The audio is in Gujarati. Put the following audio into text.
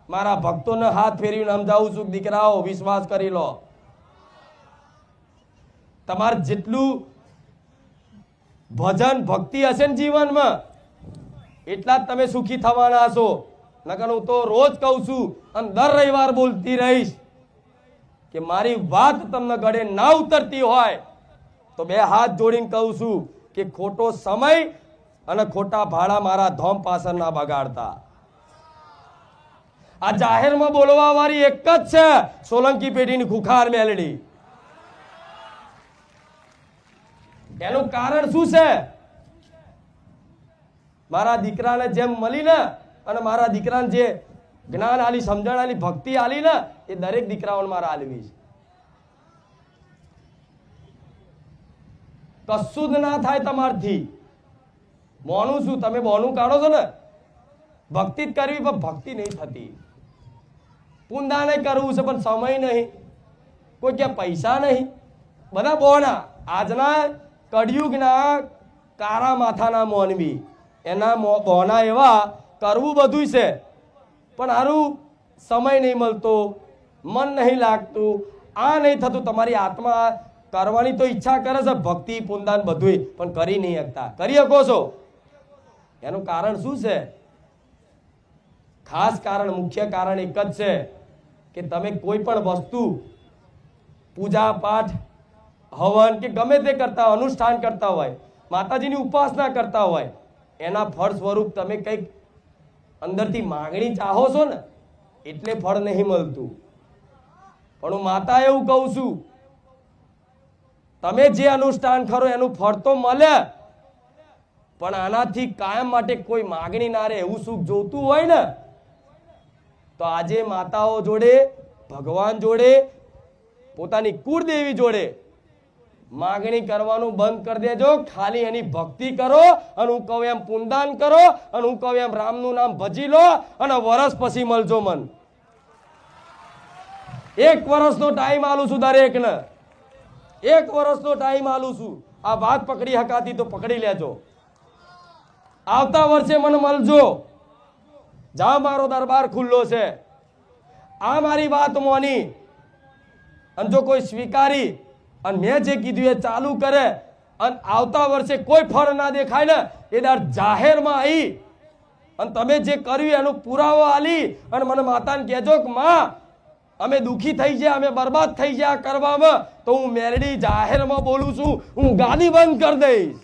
મારા ભક્તોને હાથ ફેરવીને સમજાવું છું, દીકરાઓ વિશ્વાસ કરી લો. તમારે જેટલું ભજન ભક્તિ હશે ને જીવનમાં, એટલા જ તમે સુખી થવાના હશો. નકર હું તો રોજ કહું છું અને દર રવિવાર બોલતી રહીશ કે મારી વાત તમને ગળે ના ઉતરતી હોય તો બે હાથ જોડીને કહું છું કે ખોટો સમય અને ખોટા ભાડા મારા ધોમ પાછળ ના બગાડતા. આ જાહેરમાં બોલવા વાળી એક જ છે, સોલંકી પેઢીની ખુખાર મેલડી. એનું કારણ શું છે? મારા દીકરાને જેમ મળી ને અને મારા દીકરાને જે જ્ઞાન આલી, સમજણ આલી, ભક્તિ આલી ને એ દરેક દીકરાઓને મારા આલવી છે. કશું જ ના થાય તમારથી. મોનું શું તમે મોનું કાઢો છો ને, ભક્તિ જ કરવી પણ ભક્તિ નહીં થતી. પુંદાને કરવું છે પણ સમય નહીં, કોઈ ક્યાં પૈસા નહીં, બધા બોના. આજના કળિયુગના કારા માથાના મોનવી એના બોના એવા કરવું બધું છે પણ હારું સમય નહીં મળતો, મન નહીં લાગતું, આ નહીં થતું. તમારી આત્મા કરવાની તો ઈચ્છા કરે છે, ભક્તિ પુંદાન બધું, પણ કરી નહીં શકતા. કરી શકો છો. એનું કારણ શું છે? ખાસ કારણ, મુખ્ય કારણ એક જ છે કે તમે કોઈ પણ વસ્તુ, પૂજા પાઠ, હવન કે ગમે તે કરતા હોય, અનુષ્ઠાન કરતા હોય, માતાજીની ઉપાસના કરતા હોય, એના ફળ સ્વરૂપ તમે કંઈક અંદરથી માંગણી ચાહો છો ને એટલે ફળ નહીં મળતું. પણ હું માતા એવું કહું છું, તમે જે અનુષ્ઠાન કરો એનું ફળ તો મળે, પણ આનાથી કાયમ માટે કોઈ માંગણી ના રહે એવું સુખ જોતું હોય ને તો આજે માતાઓ જોડે, ભગવાન જોડે, પોતાની કુળદેવી જોડે માંગણી કરવાનું બંધ કરી દેજો. ખાલી એની ભક્તિ કરો અને હું કહું એમ પુંદાન કરો અને હું કહું એમ રામનું નામ ભજી લો અને વરસ પછી મળજો મન. 1 વર્ષનો ટાઈમ આલું છું દરેકને, 1 વર્ષનો ટાઈમ આલું છું. આ વાત પકડી હકાતી તો પકડી લેજો. આવતા વર્ષે મને મળજો. જા, મારો દરબાર ખુલ્લો છે. આ મારી વાત મોની અને જો કોઈ સ્વીકારી અને મેં જે કીધું એ ચાલુ કરે અને આવતા વર્ષે કોઈ ફળ ના દેખાય ને એ દર જાહેરમાં આવી અને તમે જે કર્યું એનો પુરાવો આલી અને મને માતાને કહેજો કે માં અમે દુખી થઈ ગયા, અમે બરબાદ થઈ ગયા કરવામાં, તો હું મેલડી જાહેરમાં બોલું છું, હું ગાદી બંધ કરી દઈશ.